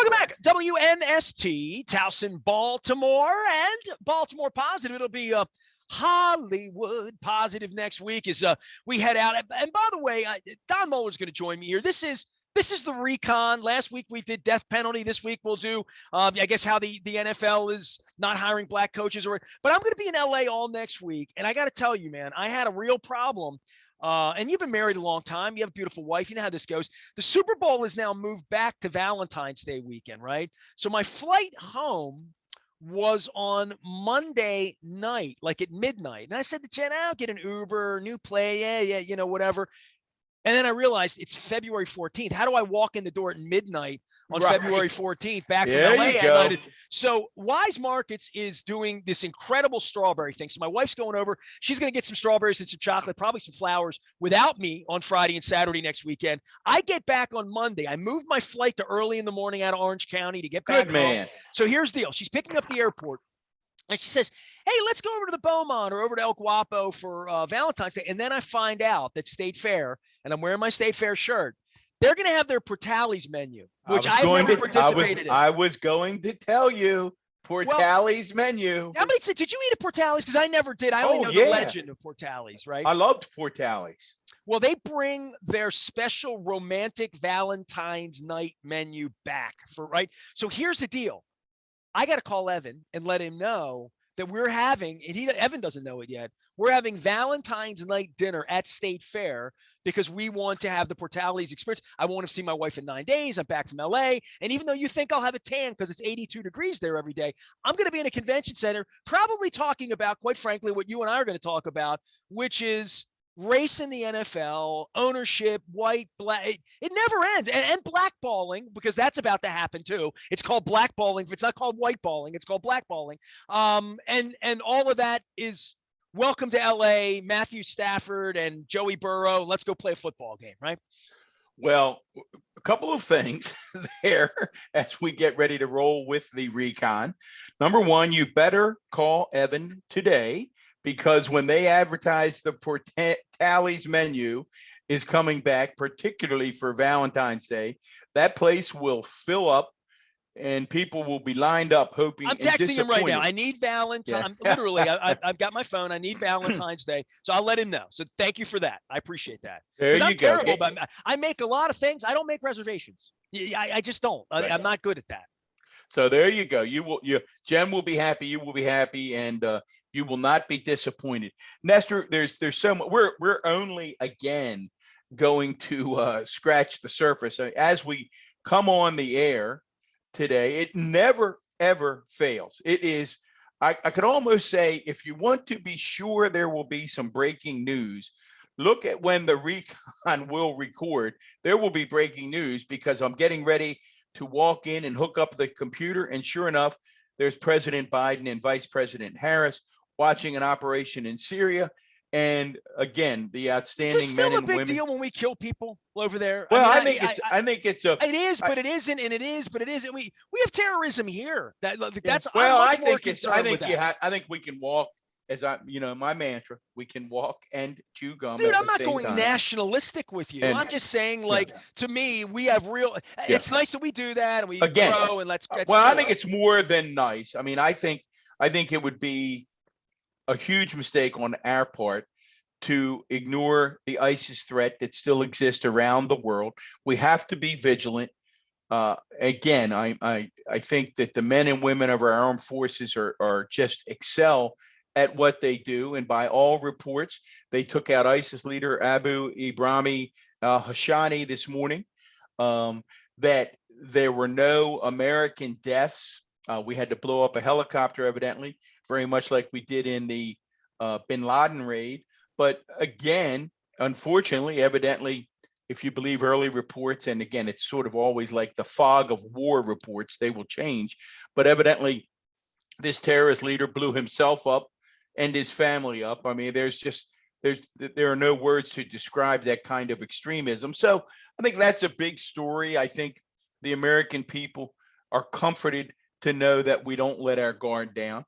Welcome back. WNST, Towson, Baltimore, and Baltimore Positive. It'll be Hollywood Positive next week as we head out. And by the way, Don Muller's going to join me here. This is the Recon. Last week we did death penalty. This week we'll do, I guess, how the NFL is not hiring black coaches. But I'm going to be in LA all next week. And I got to tell you, man, I had a real problem. And you've been married a long time. You have a beautiful wife. You know how this goes. The Super Bowl is now moved back to Valentine's Day weekend, right? So my flight home was on Monday night, like at midnight. And I said to Jen, I'll get an Uber, new play. Yeah, whatever. And then I realized it's February 14th. How do I walk in the door at midnight on February 14th back from LA at night? So Wise Markets is doing this incredible strawberry thing. So my wife's going over. She's going to get some strawberries and some chocolate, probably some flowers without me on Friday and Saturday next weekend. I get back on Monday. I moved my flight to early in the morning out of Orange County to get back home. So here's the deal. She's picking up the airport. And she says, hey, let's go over to the Beaumont or over to El Guapo for Valentine's Day. And then I find out that State Fair, and I'm wearing my State Fair shirt, they're going to have their Portales menu, which I never participated in. I was going to tell you, Portales menu. How many? Did you eat a Portales? Because I never did. I only know the legend of Portales, right? I loved Portales. Well, they bring their special romantic Valentine's night menu back right? So here's the deal. I got to call Evan and let him know that we're having, and Evan doesn't know it yet, we're having Valentine's night dinner at State Fair because we want to have the Portales experience. I want to see my wife in 9 days. I'm back from LA. And even though you think I'll have a tan because it's 82 degrees there every day, I'm going to be in a convention center probably talking about, quite frankly, what you and I are going to talk about, which is race in the NFL, ownership, white, black, it never ends. And blackballing, because that's about to happen too. It's called blackballing. If it's not called whiteballing, it's called blackballing. And all of that is welcome to LA, Matthew Stafford and Joey Burrow. Let's go play a football game, right? Well, a couple of things there as we get ready to roll with the Recon. Number one, you better call Evan today, because when they advertise the Portales menu is coming back, particularly for Valentine's Day, that place will fill up and people will be lined up hoping. I'm texting him right now. I need Valentine's. Yeah. Literally, I've got my phone. I need Valentine's Day. So I'll let him know. So thank you for that. I appreciate that. There you go. I make a lot of things. I don't make reservations. I just don't. Right. I'm not good at that. So there you go. Jen will be happy. You will be happy. And, you will not be disappointed. Nestor, there's so much. We're only again going to scratch the surface as we come on the air today. It never ever fails. It is. I could almost say, if you want to be sure there will be some breaking news, look at when the Recon will record. There will be breaking news because I'm getting ready to walk in and hook up the computer, and sure enough, there's President Biden and Vice President Harris watching an operation in Syria. And again, the outstanding men and women. Is it still a big deal when we kill people over there? Well, I think it's a. It is, but it isn't, and it is, but it isn't. We have terrorism here. That's well. I think we can walk. As my mantra, we can walk and chew gum. Dude, I'm not going nationalistic with you. I'm just saying, to me, we have real. Yeah. It's nice that we do that, and we grow, and let's. Well, I think it's more than nice. I mean, I think it would be a huge mistake on our part to ignore the ISIS threat that still exists around the world. We have to be vigilant. Again, I think that the men and women of our armed forces are just excel at what they do. And by all reports, they took out ISIS leader Abu Ibrahim Hashani this morning, that there were no American deaths. We had to blow up a helicopter, evidently, very much like we did in the bin Laden raid. But again, unfortunately, evidently, if you believe early reports, and again, it's sort of always like the fog of war reports, they will change. But evidently, this terrorist leader blew himself up and his family up. I mean, there are no words to describe that kind of extremism. So I think that's a big story. I think the American people are comforted to know that we don't let our guard down.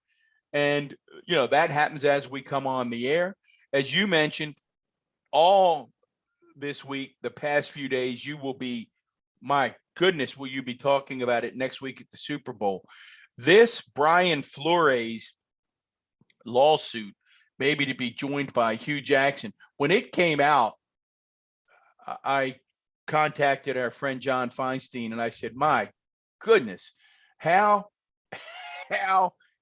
And, that happens as we come on the air. As you mentioned, all this week, the past few days, you will be, my goodness, will you be talking about it next week at the Super Bowl? This Brian Flores lawsuit, maybe to be joined by Hugh Jackson. When it came out, I contacted our friend John Feinstein and I said, my goodness, how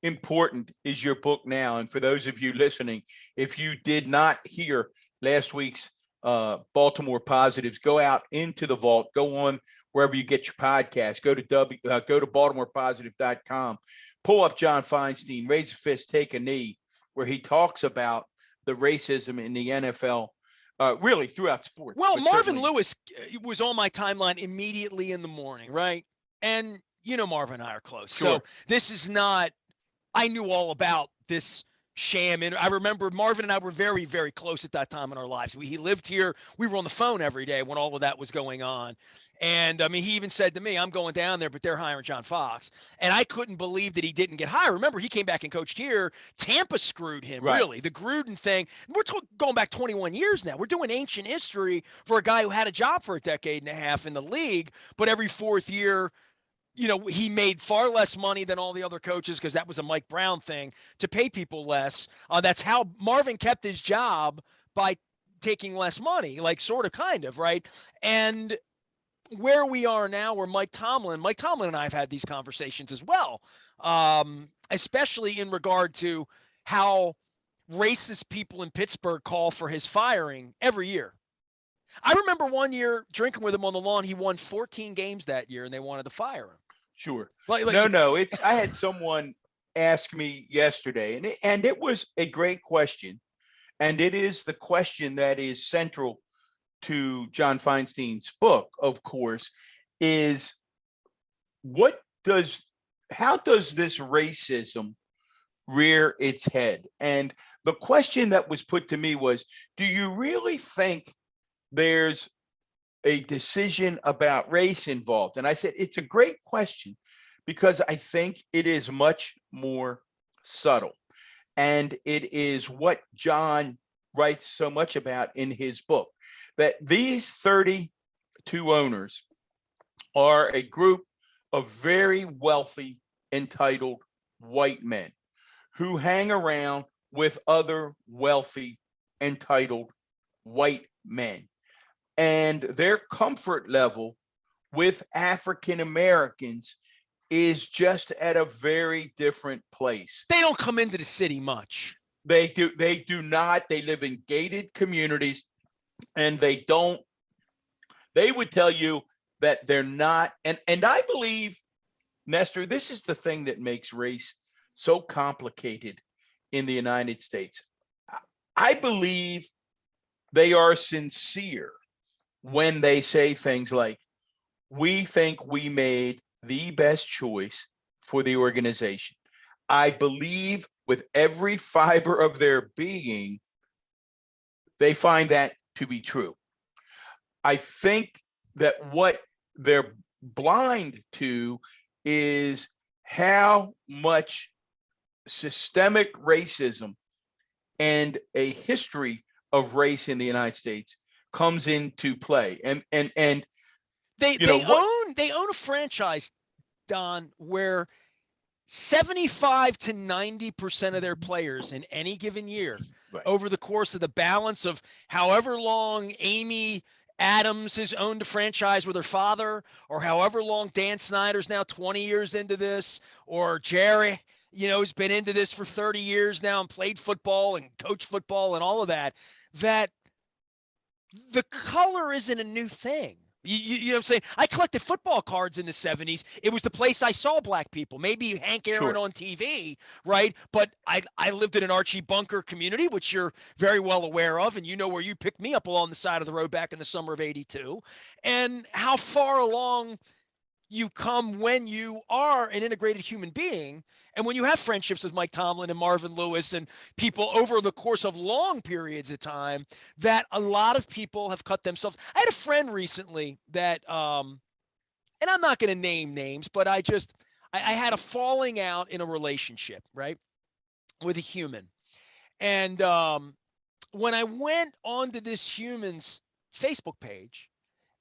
important is your book now? And for those of you listening, if you did not hear last week's Baltimore Positives, go out into the vault, go on wherever you get your podcast, go to baltimorepositive.com, pull up John Feinstein, Raise a Fist, Take a Knee, where he talks about the racism in the NFL, really throughout sports. Well, Marvin Lewis was on my timeline immediately in the morning, right? And Marvin and I are close. Sure. So this is not, I knew all about this sham. And I remember Marvin and I were very, very close at that time in our lives. He lived here. We were on the phone every day when all of that was going on. And he even said to me, I'm going down there, but they're hiring John Fox. And I couldn't believe that he didn't get hired. Remember, he came back and coached here. Tampa screwed him, right. Really. The Gruden thing. We're going back 21 years now. We're doing ancient history for a guy who had a job for a decade and a half in the league, but every fourth year, he made far less money than all the other coaches because that was a Mike Brown thing to pay people less. That's how Marvin kept his job, by taking less money, like sort of kind of, right? And where we are now, where Mike Tomlin and I have had these conversations as well, especially in regard to how racist people in Pittsburgh call for his firing every year. I remember one year drinking with him on the lawn. He won 14 games that year, and they wanted to fire him. Sure. Like, no. I had someone ask me yesterday, and it was a great question, and it is the question that is central to John Feinstein's book, of course, is how does this racism rear its head? And the question that was put to me was, do you really think there's a decision about race involved? And I said, it's a great question, because I think it is much more subtle. And it is what John writes so much about in his book, that these 32 owners are a group of very wealthy, entitled white men who hang around with other wealthy, entitled white men. And their comfort level with African Americans is just at a very different place. They don't come into the city much. They do not. They live in gated communities, and they would tell you that they're not. And I believe, Nestor, this is the thing that makes race so complicated in the United States. I believe they are sincere when they say things like, we think we made the best choice for the organization. I believe with every fiber of their being, they find that to be true. I think that what they're blind to is how much systemic racism and a history of race in the United States comes into play. And they own a franchise, Don, where 75 to 90% of their players in any given year, right, over the course of the balance of however long Amy Adams has owned a franchise with her father, or however long Dan Snyder's now 20 years into this, or Jerry, has been into this for 30 years now and played football and coached football and all of that, that the color isn't a new thing. You know what I'm saying? I collected football cards in the 70s. It was the place I saw black people. Maybe Hank Aaron on TV, right? But I lived in an Archie Bunker community, which you're very well aware of, and you know where you picked me up along the side of the road back in the summer of '82, and how far along you come when you are an integrated human being. And when you have friendships with Mike Tomlin and Marvin Lewis and people over the course of long periods of time, that a lot of people have cut themselves. I had a friend recently that, and I'm not going to name names, but I had a falling out in a relationship, right, with a human. And when I went onto this human's Facebook page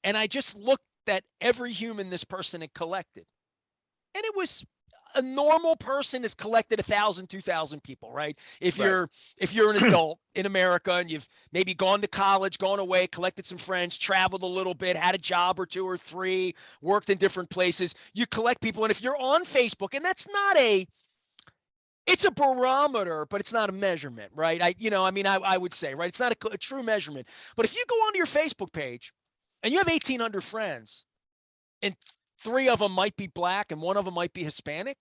and I just looked that every human this person had collected. And it was a normal person has collected 1,000, 2,000 people, right? If you're an adult in America and you've maybe gone to college, gone away, collected some friends, traveled a little bit, had a job or two or three, worked in different places, you collect people. And if you're on Facebook, and that's not it's a barometer, but it's not a measurement, right? I would say, right? It's not a true measurement. But if you go onto your Facebook page and you have 1,800 friends and 3 of them might be black and 1 of them might be Hispanic,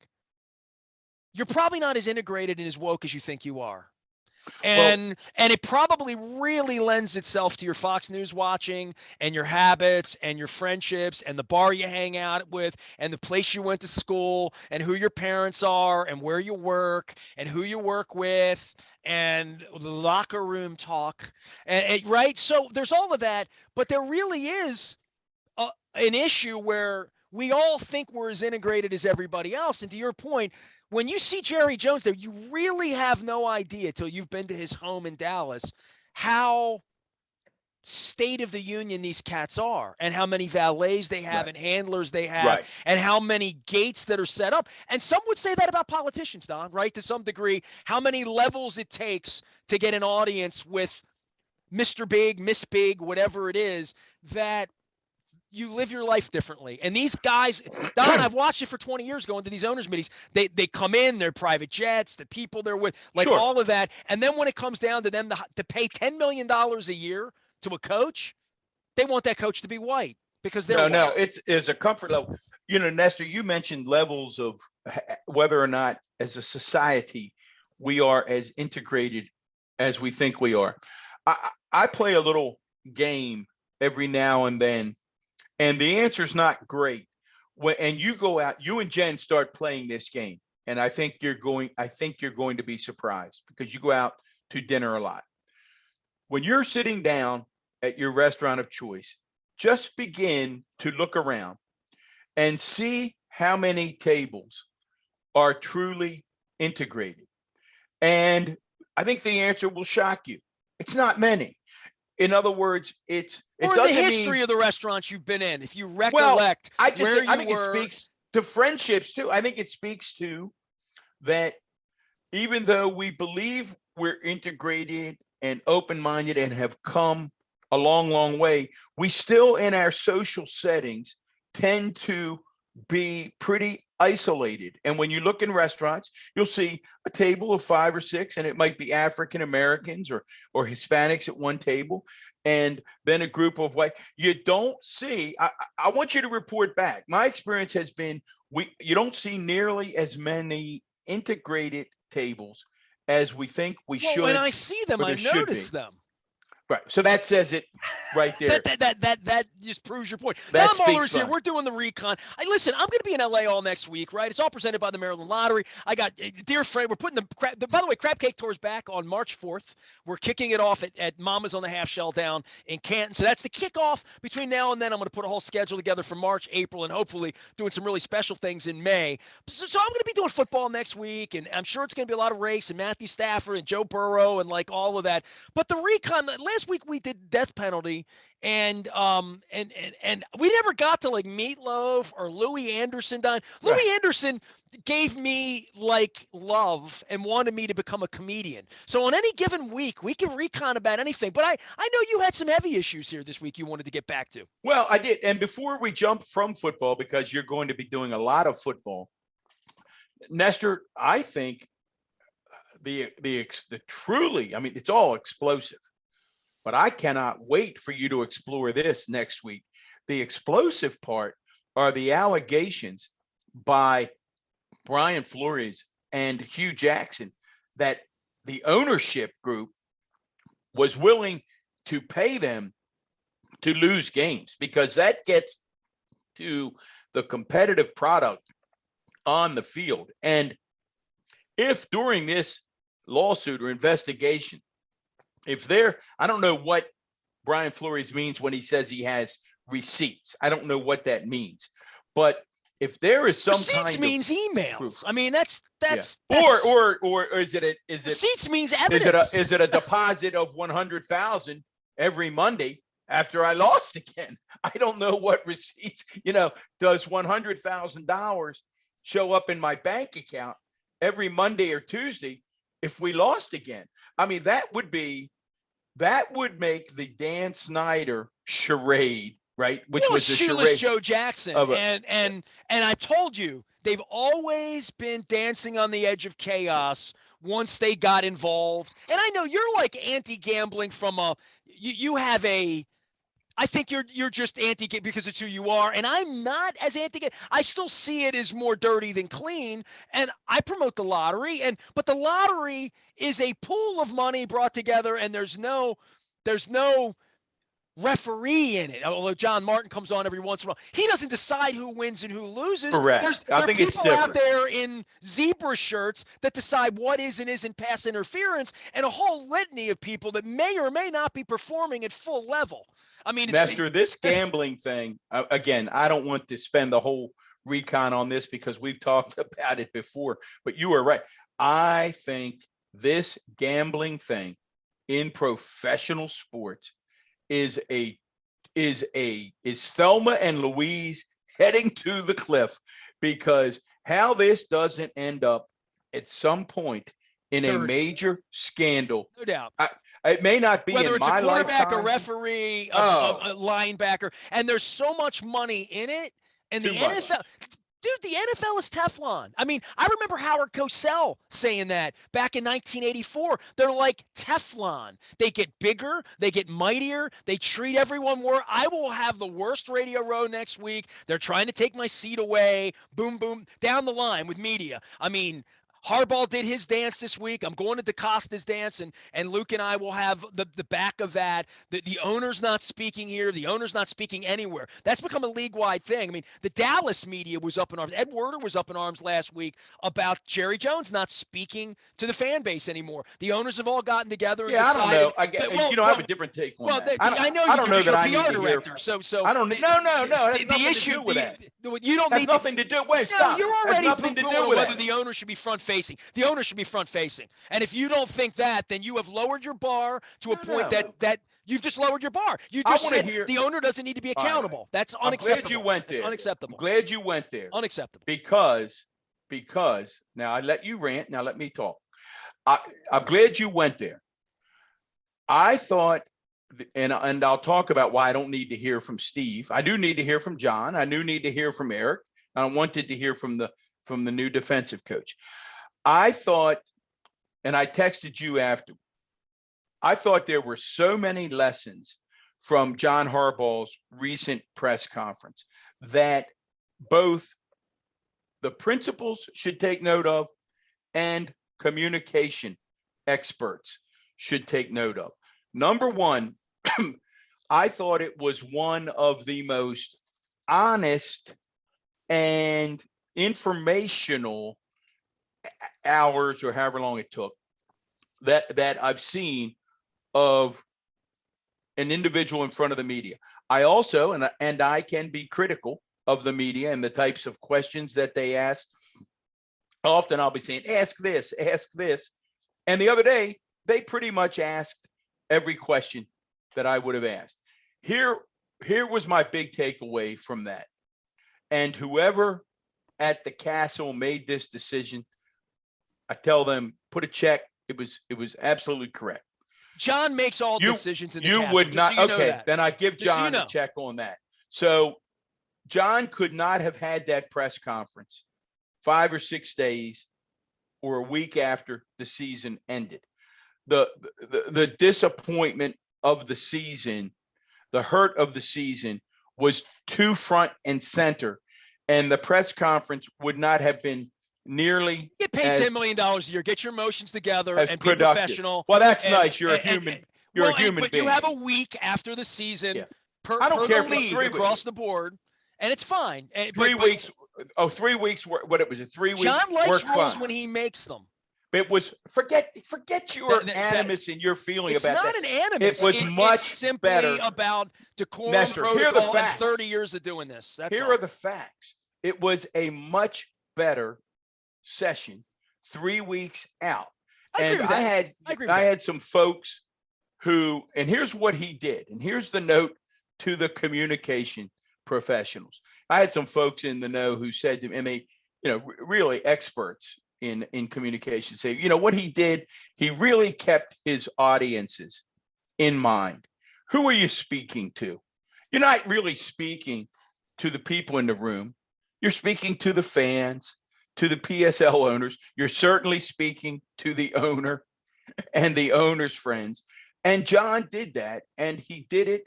you're probably not as integrated and as woke as you think you are. And it probably really lends itself to your Fox News watching and your habits and your friendships and the bar you hang out with and the place you went to school and who your parents are and where you work and who you work with and the locker room talk. Right? So there's all of that, but there really is an issue where we all think we're as integrated as everybody else. And to your point, when you see Jerry Jones there, you really have no idea till you've been to his home in Dallas how state of the union these cats are and how many valets they have and handlers they have and how many gates that are set up. And some would say that about politicians, Don, right? To some degree, how many levels it takes to get an audience with Mr. Big, Miss Big, whatever it is, that you live your life differently. And these guys, Don, I've watched it for 20 years going to these owners meetings. They come in, their private jets, the people they're with, like all of that. And then when it comes down to them to pay $10 million a year to a coach, they want that coach to be white because they're white. No, it's a comfort level. Nestor, you mentioned levels of whether or not as a society we are as integrated as we think we are. I play a little game every now and then, and the answer is not great. And you go out, you and Jen start playing this game, and I think you're going to be surprised because you go out to dinner a lot. When you're sitting down at your restaurant of choice, just begin to look around and see how many tables are truly integrated. And I think the answer will shock you. It's not many. In other words, it doesn't the history of the restaurants you've been in. If you recollect, I think it speaks to friendships too. I think it speaks to that. Even though we believe we're integrated and open-minded and have come a long, long way, we still in our social settings tend to be pretty isolated. And when you look in restaurants, you'll see a table of 5 or 6, and it might be African Americans or Hispanics at one table, and then a group of white. You don't see. I want you to report back. My experience has been you don't see nearly as many integrated tables as we think we should. When I see them, I notice them. Right. So that says it right there. that just proves your point. That Tom Muller's here. fun. We're doing the Recon. Listen, I'm going to be in LA all next week, right? It's all presented by the Maryland Lottery. I got dear friend. We're putting by the way, Crab Cake Tour's back on March 4th. We're kicking it off at Mama's on the Half Shell down in Canton. So that's the kickoff. Between now and then, I'm going to put a whole schedule together for March, April, and hopefully doing some really special things in May. So I'm going to be doing football next week, and I'm sure it's going to be a lot of race and Matthew Stafford and Joe Burrow and like all of that. But the Recon, last week we did death penalty, and we never got to like Meatloaf or Louis Anderson. Louis Anderson gave me like love and wanted me to become a comedian. So on any given week, we can recon about anything. But I know you had some heavy issues here this week you wanted to get back to. Well, I did. And before we jump from football, because you're going to be doing a lot of football, Nestor, I think the truly, I mean, it's all explosive. But I cannot wait for you to explore this next week. The explosive part are the allegations by Brian Flores and Hugh Jackson that the ownership group was willing to pay them to lose games, because that gets to the competitive product on the field. And if during this lawsuit or investigation, I don't know what Brian Flores means when he says he has receipts. I don't know what that means. But if there is some receipts kind means of emails. proof. I mean, that's or is it receipts means evidence. Is it a deposit of 100,000 every Monday after I lost again. I don't know what receipts, does $100,000 show up in my bank account every Monday or Tuesday if we lost again? I mean, that would make the Dan Snyder charade, right? Which was a shoeless charade. Joe Jackson. And I told you, they've always been dancing on the edge of chaos once they got involved. And I know you're like anti-gambling from I think you're just anti because it's who you are, and I'm not as anti. I still see it as more dirty than clean, and I promote the lottery, but the lottery is a pool of money brought together, and there's no referee in it. Although John Martin comes on every once in a while, he doesn't decide who wins and who loses. Correct. There I are think it's people out different. there in zebra shirts that decide what is and isn't pass interference, and a whole litany of people that may or may not be performing at full level. I mean, Nestor, this gambling thing, again, I don't want to spend the whole recon on this because we've talked about it before, but you are right. I think this gambling thing in professional sports is Thelma and Louise heading to the cliff, because how this doesn't end up at some point in a major scandal. No doubt. It may not be whether in it's my a quarterback, lifetime. a referee, a linebacker, and there's so much money in it. And the NFL, dude, the NFL is Teflon. I mean, I remember Howard Cosell saying that back in 1984. They're like Teflon. They get bigger, they get mightier, they treat everyone more. I will have the worst radio row next week. They're trying to take my seat away. Boom, boom, down the line with media. I mean, Harbaugh did his dance this week. I'm going to DeCostas dance, and Luke and I will have the back of that. The owner's not speaking here. The owner's not speaking anywhere. That's become a league-wide thing. I mean, the Dallas media was up in arms. Ed Werder was up in arms last week about Jerry Jones not speaking to the fan base anymore. The owners have all gotten together and decided. I don't know. I have a different take on that. I know I don't know that I need PR to director. Hear. So I don't. No. The issue to do with that. You don't has need nothing to do. Wait, stop. You're already nothing to do with whether that. the owner should be front facing. The owner should be front facing. And if you don't think that, then you have lowered your bar to a point that you've just lowered your bar. You just said the owner doesn't need to be accountable. Right. That's unacceptable. I'm glad you went there. That's unacceptable. I'm glad you went there. Unacceptable. Because now I let you rant. Now let me talk. I'm glad you went there. I thought, and I'll talk about why I don't need to hear from Steve. I do need to hear from John. I do need to hear from Eric. I wanted to hear from the new defensive coach. I thought, and I texted you after, I thought there were so many lessons from John Harbaugh's recent press conference that both the principals should take note of and communication experts should take note of. Number one, I thought it was one of the most honest and informational hours, or however long it took, that I've seen of an individual in front of the media. I also, and I can be critical of the media and the types of questions that they ask. Often I'll be saying, ask this. And the other day, they pretty much asked every question that I would have asked. Here was my big takeaway from that. And whoever at the castle made this decision, I tell them, put a check. It was absolutely correct. John makes all decisions in the castle. You would not. Okay, then I give John a check on that. So John could not have had that press conference 5 or 6 days or a week after the season ended. The disappointment of the season, the hurt of the season was too front and center, and the press conference would not have been nearly get paid $10 million a year. Get your emotions together and be professional. Well, that's nice. You're a human. You're a human but being. You have a week after the season. Yeah. I don't care for 3 across the board, and it's fine. 3 weeks. 3 weeks. What it was? 3 weeks. John likes rules when he makes them. It was forget your animus and your feeling about that. It's not an animus. It was much simply better about decorum, Nestor, protocol, and 30 years of doing this. Here are the facts. It was a much better session 3 weeks out. I had some folks and here's what he did, and here's the note to the communication professionals. I had some folks in the know who said to me, and they, really experts in communication, say, what he did, he really kept his audiences in mind. Who are you speaking to? You're not really speaking to the people in the room. You're speaking to the fans, to the PSL owners. You're certainly speaking to the owner and the owner's friends. And John did that, and he did it.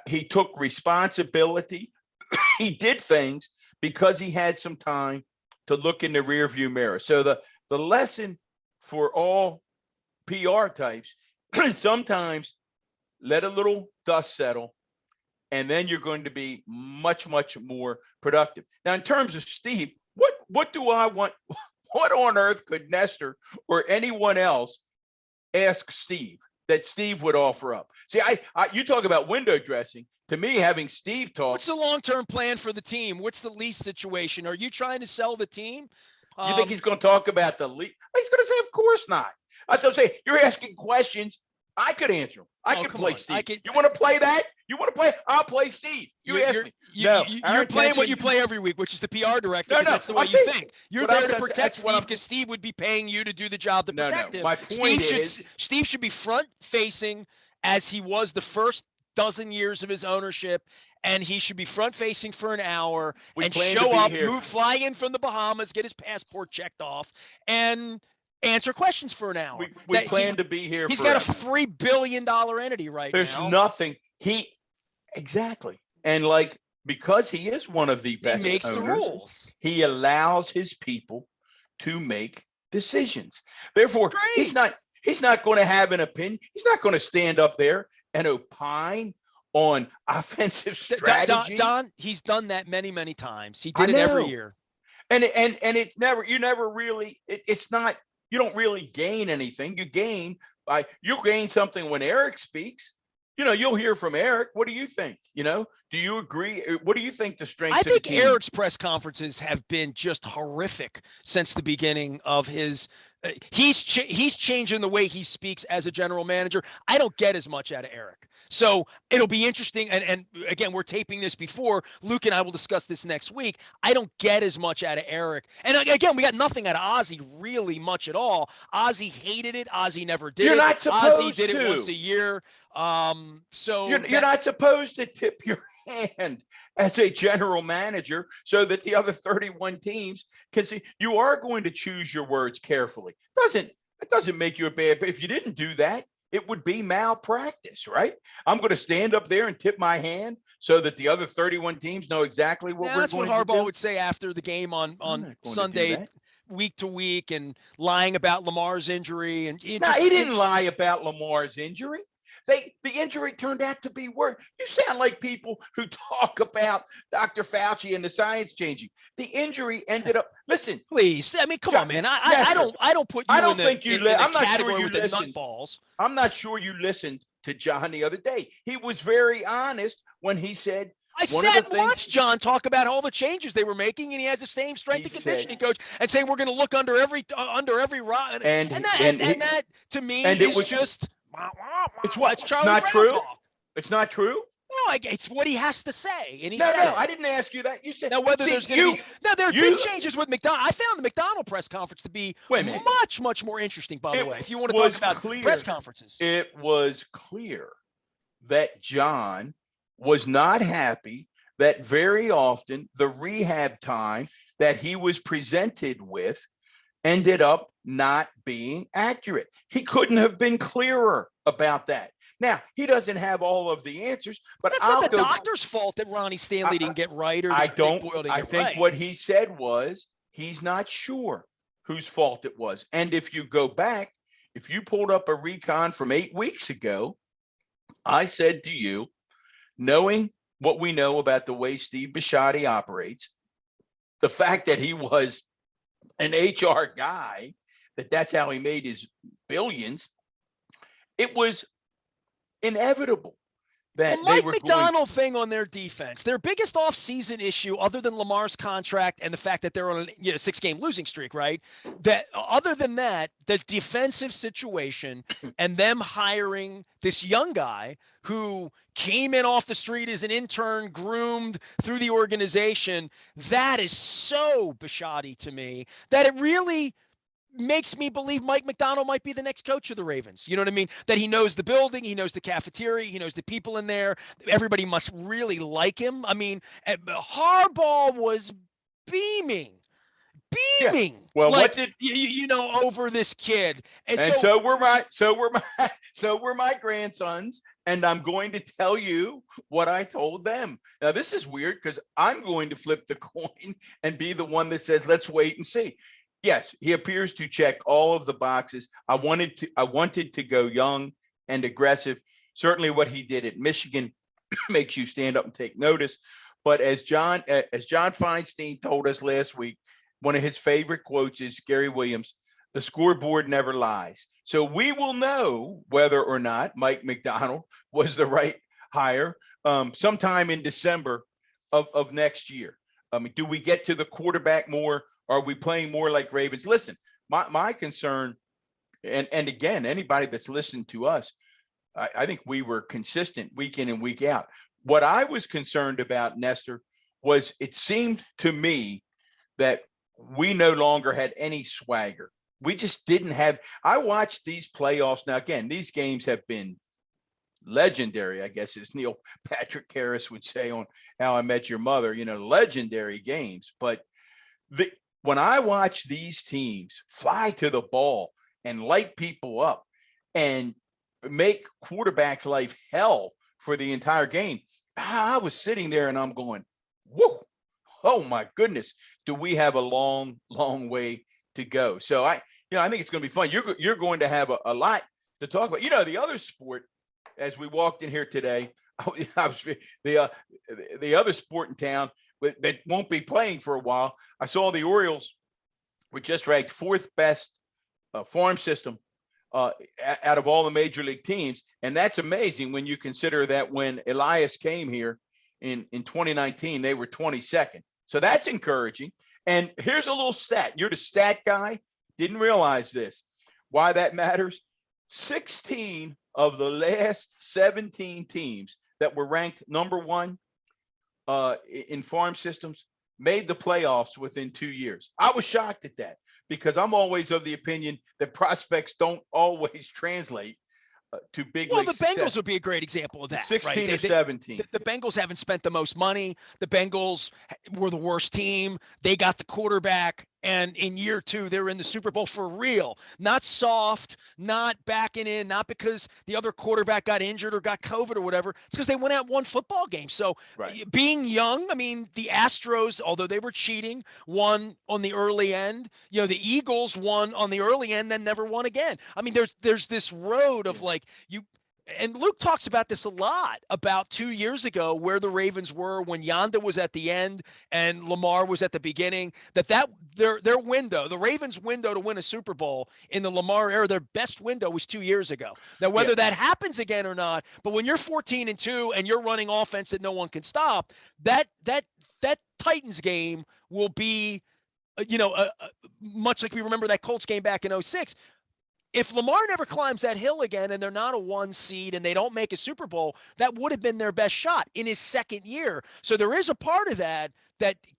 He took responsibility. He did things because he had some time to look in the rearview mirror. So the lesson for all PR types, sometimes let a little dust settle, and then you're going to be much, much more productive. Now, in terms of Steve, what do I want? What on earth could Nestor or anyone else ask Steve that Steve would offer up? See, you talk about window dressing. To me, having Steve talk. What's the long-term plan for the team? What's the lease situation? Are you trying to sell the team? You think he's going to talk about the lease? He's going to say, of course not. That's what I'm saying. You're asking questions. I could answer them. I could play Steve. You want to play that? You want to play? I'll play Steve. You ask me. You're playing what you play every week, which is the PR director. No, that's the way you think. You're there to protect Steve because Steve would be paying you to do the job to protect him. My point is, Steve should be front-facing as he was the first dozen years of his ownership, and he should be front-facing for an hour and show up, fly in from the Bahamas, get his passport checked off, and answer questions for an hour. We plan to be here. He's got a $3 billion entity right now. There's nothing. Exactly. And because he is one of the best he makes owners, the rules. He allows his people to make decisions. Therefore, he's not going to have an opinion. He's not going to stand up there and opine on offensive strategy. Don, he's done that many, many times. He did it every year. And it's never, it's not, you don't really gain anything. You'll gain something when Eric speaks. You'll hear from Eric. What do you think? Do you agree? What do you think the strengths of the team? I think Eric's press conferences have been just horrific since the beginning of his he's changing the way he speaks as a general manager. I don't get as much out of Eric. So it'll be interesting. And again, we're taping this before. Luke and I will discuss this next week. I don't get as much out of Eric. And again, we got nothing out of Ozzie really much at all. Ozzie hated it. Ozzie never did it. You're not supposed Ozzie did it once a year. So you're not supposed to tip your hand as a general manager so that the other 31 teams can see. You are going to choose your words carefully. It doesn't make you a bad. If you didn't do that, it would be malpractice, right? I'm going to stand up there and tip my hand so that the other 31 teams know exactly what we're going to do. That's what Harbaugh would say after the game on Sunday, week to week, and lying about Lamar's injury. And he didn't lie about Lamar's injury. The injury turned out to be worse. You sound like people who talk about Dr. Fauci and the science changing. The injury ended up. Listen, please. I mean, come on, man. I don't put you. I'm not sure you listened. I'm not sure you listened to John the other day. He was very honest when he said. I sat and watched John talk about all the changes they were making, and he has the same strength and conditioning coach, and say we're going to look under every rock. And that to me is just. It's not true. Talk. It's not true. No, it's what he has to say, and he said it. I didn't ask you that. You said now whether there's going to be there have been changes with McDonald. I found the McDonald press conference to be much more interesting. By the way, if you want to talk about press conferences, it was clear that John was not happy that very often the rehab time that he was presented with ended up not being accurate. He couldn't have been clearer about that. Now, he doesn't have all of the answers, but that's not the doctor's fault that Ronnie Stanley didn't get right. Or I think what he said was he's not sure whose fault it was. And if you go back, if you pulled up a recon from 8 weeks ago, I said to you, knowing what we know about the way Steve Bisciotti operates, the fact that he was an HR guy, that's how he made his billions, it was inevitable Well, that they Mike were going. McDonald thing on their defense, their biggest offseason issue, other than Lamar's contract and the fact that they're on a 6-game losing streak, right? That other than that, the defensive situation and them hiring this young guy who came in off the street as an intern, groomed through the organization, that is so Bishotti to me that it really makes me believe Mike McDonald might be the next coach of the Ravens. You know what I mean? That he knows the building, he knows the cafeteria, he knows the people in there. Everybody must really like him. I mean, Harbaugh was beaming, Yeah. beaming, Well, what like did over this kid. and so were my grandsons, and I'm going to tell you what I told them. Now this is weird because I'm going to flip the coin and be the one that says let's wait and see. Yes, he appears to check all of the boxes. I wanted to go young and aggressive. Certainly what he did at Michigan makes you stand up and take notice. But as John Feinstein told us last week, one of his favorite quotes is Gary Williams, the scoreboard never lies. So we will know whether or not Mike McDonald was the right hire sometime in December of next year. Do we get to the quarterback more? Are we playing more like Ravens? Listen, my concern, and again, anybody that's listened to us, I think we were consistent week in and week out. What I was concerned about, Nestor, was it seemed to me that we no longer had any swagger. We just didn't have. I watched these playoffs. Now, again, these games have been legendary, I guess, as Neil Patrick Harris would say on How I Met Your Mother, legendary games. But when I watch these teams fly to the ball and light people up and make quarterbacks' life hell for the entire game, I was sitting there and I'm going, whoa, oh my goodness, do we have a long, long way to go? So I think it's going to be fun. You're going to have a lot to talk about. The other sport, as we walked in here today, I was the other sport in town that won't be playing for a while. I saw the Orioles were just ranked fourth best farm system out of all the major league teams. And that's amazing when you consider that when Elias came here in 2019, they were 22nd. So that's encouraging. And here's a little stat. You're the stat guy. Didn't realize this. Why that matters? 16 of the last 17 teams that were ranked number one in farm systems made the playoffs within 2 years. I was shocked at that because I'm always of the opinion that prospects don't always translate to big league success. The Bengals would be a great example of that. 16 right? or 17. The Bengals haven't spent the most money. The Bengals were the worst team. They got the quarterback. And in year two, they're in the Super Bowl for real. Not soft, not backing in, not because the other quarterback got injured or got COVID or whatever. It's because they went out and won football games. So being young, I mean, the Astros, although they were cheating, won on the early end. The Eagles won on the early end, then never won again. I mean, there's this road of and Luke talks about this a lot about 2 years ago where the Ravens were when Yanda was at the end and Lamar was at the beginning, that their window, the Ravens' window to win a Super Bowl in the Lamar era, their best window was 2 years ago. Now, whether that happens again or not, but when you're 14-2 and you're running offense that no one can stop, that Titans game will be, much like we remember that Colts game back in 2006. If Lamar never climbs that hill again and they're not a 1 seed and they don't make a Super Bowl, that would have been their best shot in his second year. So there is a part of that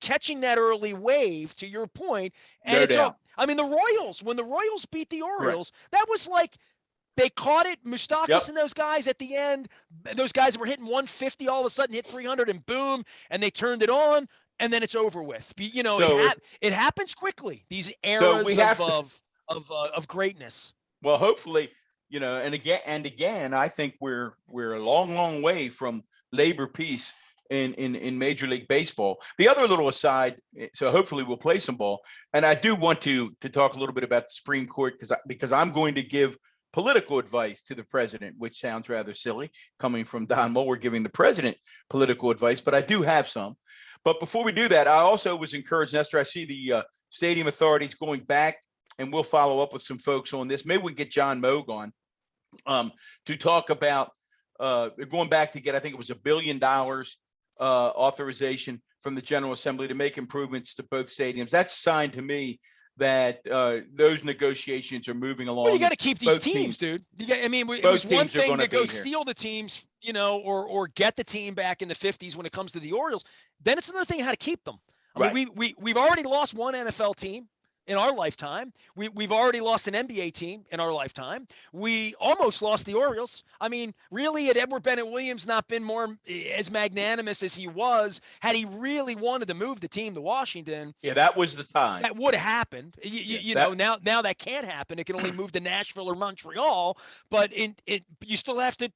catching that early wave, to your point. And the Royals, when the Royals beat the Orioles, that was like they caught it. Moustakas and those guys at the end, those guys that were hitting 150 all of a sudden hit 300 and boom, and they turned it on, and then it's over with. It happens quickly, these eras of greatness. Well, hopefully, and again, I think we're a long, long way from labor peace in Major League Baseball. The other little aside, so hopefully we'll play some ball. And I do want to talk a little bit about the Supreme Court because I'm going to give political advice to the president, which sounds rather silly coming from Don Moore giving the president political advice, but I do have some. But before we do that, I also was encouraged, Nestor, I see the stadium authorities going back, and we'll follow up with some folks on this. Maybe we get John Moog on to talk about going back to get, I think it was $1 billion authorization from the General Assembly to make improvements to both stadiums. That's a sign to me that those negotiations are moving along. Well, you got to keep these teams, dude. It was one thing to go steal the teams, or get the team back in the 50s when it comes to the Orioles. Then it's another thing how to keep them. I mean, we've already lost one NFL team in our lifetime. We've already lost an NBA team in our lifetime. We almost lost the Orioles. I mean, really, had Edward Bennett Williams not been more as magnanimous as he was, had he really wanted to move the team to Washington, that was the time. That would have happened. Now that can't happen. It can only move to Nashville or Montreal. But you still have to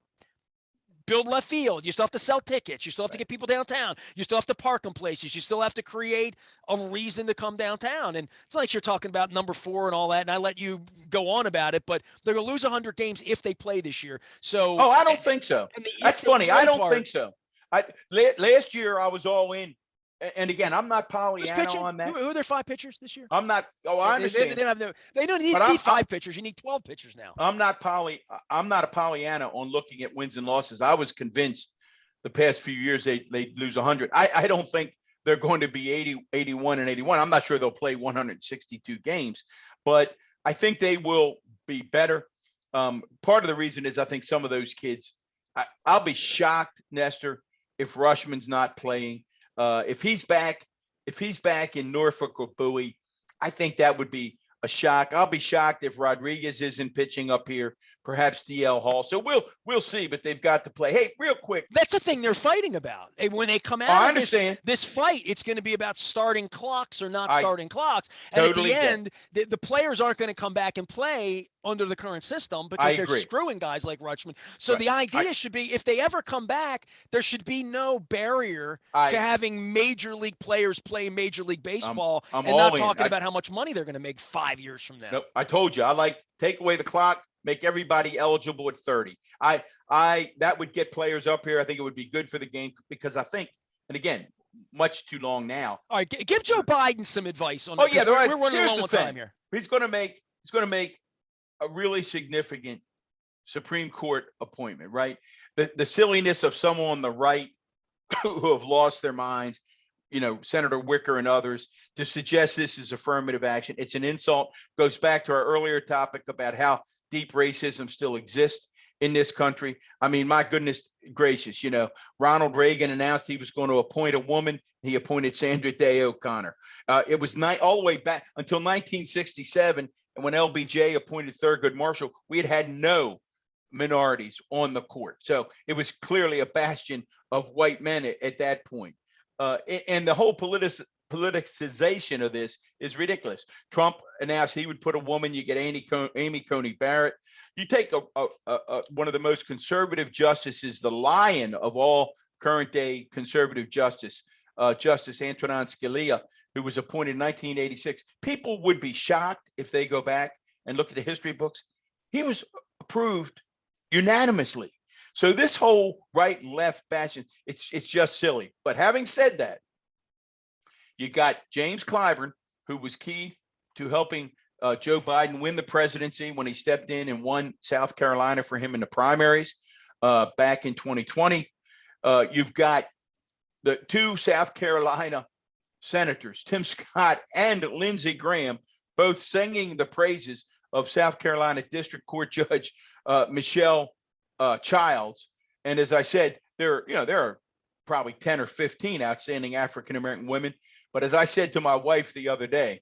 build left field. You still have to sell tickets. You still have to get people downtown. You still have to park them places. You still have to create a reason to come downtown. And it's like you're talking about number 4 and all that, and I let you go on about it, but they're going to lose 100 games if they play this year. So I don't think so. That's funny. I don't think so. Last year I was all in. And again, I'm not Pollyanna on that. Who are their 5 pitchers this year? I'm not. I understand. They don't need 5 pitchers. You need 12 pitchers now. I'm not a Pollyanna on looking at wins and losses. I was convinced the past few years they'd lose 100. I don't think they're going to be 80, 81, and 81. I'm not sure they'll play 162 games, but I think they will be better. Part of the reason is I think some of those kids. I'll be shocked, Nestor, if Rushman's not playing. If he's back in Norfolk or Bowie, I think that would be a shock. I'll be shocked if Rodriguez isn't pitching up here, perhaps DL Hall. So we'll see, but they've got to play. Hey, real quick. That's the thing they're fighting about. When they come out of this fight, it's going to be about starting clocks or not starting clocks. And totally at the end, the players aren't going to come back and play under the current system because they're screwing guys like Rutschman. So the idea should be, if they ever come back, there should be no barrier to having major league players play Major League Baseball and not talking about how much money they're going to make 5 years from now. Nope, I told you, I like take away the clock, make everybody eligible at 30. That would get players up here. I think it would be good for the game because I think, and again, much too long now. All right, give Joe Biden some advice on that. We're running low on time here. He's going to make a really significant Supreme Court appointment, right? The silliness of someone on the right who have lost their minds, Senator Wicker and others, to suggest this is affirmative action. It's an insult. Goes back to our earlier topic about how deep racism still exists in this country. I mean, my goodness gracious, Ronald Reagan announced he was going to appoint a woman. He appointed Sandra Day O'Connor. It was all the way back until 1967. And when LBJ appointed Thurgood Marshall, we had no minorities on the court. So it was clearly a bastion of white men at that point. And the whole politicization of this is ridiculous. Trump announced he would put a woman. You get Amy Coney Barrett. You take one of the most conservative justices, the lion of all current day conservative justice, Justice Antonin Scalia, who was appointed in 1986. People would be shocked if they go back and look at the history books. He was approved unanimously. So this whole right and left bastion, it's just silly. But having said that, you got James Clyburn, who was key to helping Joe Biden win the presidency when he stepped in and won South Carolina for him in the primaries back in 2020. You've got the 2 South Carolina senators, Tim Scott and Lindsey Graham, both singing the praises of South Carolina District Court Judge Michelle Childs. And as I said, there are probably 10 or 15 outstanding African-American women. But as I said to my wife the other day,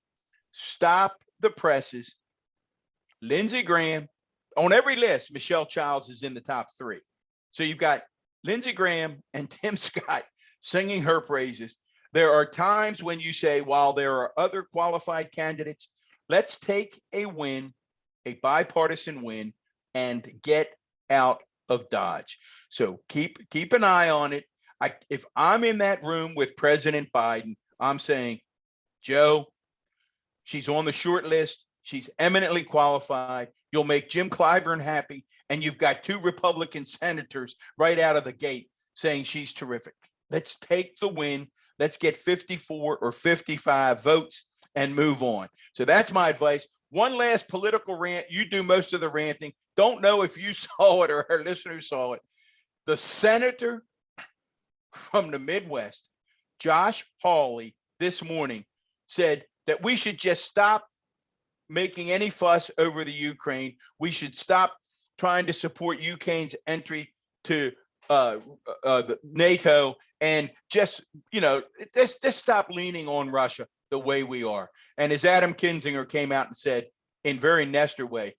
stop the presses. Lindsey Graham, on every list, Michelle Childs is in the top 3. So you've got Lindsey Graham and Tim Scott singing her praises. There are times when you say, while there are other qualified candidates, let's take a win, a bipartisan win, and get out of Dodge. So keep an eye on it. If I'm in that room with President Biden, I'm saying, Joe, she's on the short list. She's eminently qualified. You'll make Jim Clyburn happy. And you've got 2 Republican senators right out of the gate saying she's terrific. Let's take the win. Let's get 54 or 55 votes and move on. So that's my advice. One last political rant. You do most of the ranting. Don't know if you saw it or our listeners saw it. The senator from the Midwest, Josh Hawley, this morning said that we should just stop making any fuss over the Ukraine. We should stop trying to support Ukraine's entry to the NATO, and just stop leaning on Russia the way we are. And as Adam Kinzinger came out and said in very Nestor way,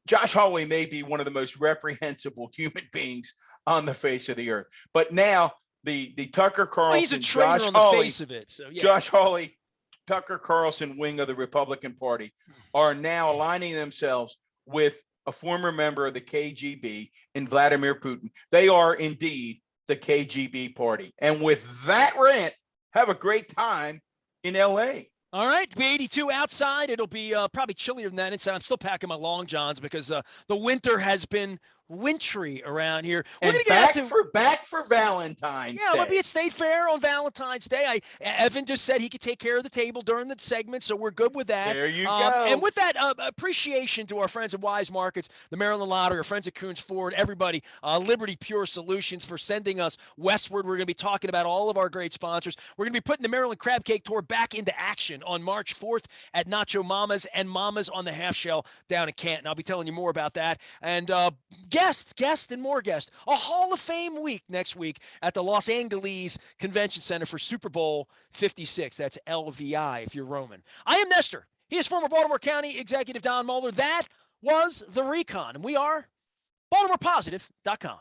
Josh Hawley may be one of the most reprehensible human beings on the face of the earth. But now the Tucker Carlson, he's a traitor Josh on the Hawley, face of it. So yeah. Josh Hawley, Tucker Carlson wing of the Republican Party are now aligning themselves with a former member of the KGB in Vladimir Putin. They are indeed the KGB party. And with that rant, have a great time in LA. All right, it'll be 82 outside. It'll be probably chillier than that inside. I'm still packing my long johns because the winter has been wintry around here. We're And gonna get back for Valentine's Yeah, Day. we'll be at State Fair on Valentine's Day. Evan just said he could take care of the table during the segment, so we're good with that. There you go. And with that, appreciation to our friends at Wise Markets, the Maryland Lottery, our friends at Coons Ford, everybody, Liberty Pure Solutions for sending us westward. We're going to be talking about all of our great sponsors. We're going to be putting the Maryland Crab Cake Tour back into action on March 4th at Nacho Mama's and Mama's on the Half Shell down in Canton. I'll be telling you more about that. And guest, and more guests. A Hall of Fame week next week at the Los Angeles Convention Center for Super Bowl 56. That's LVI if you're Roman. I am Nestor. He is former Baltimore County Executive Don Moeller. That was the Recon. And we are BaltimorePositive.com.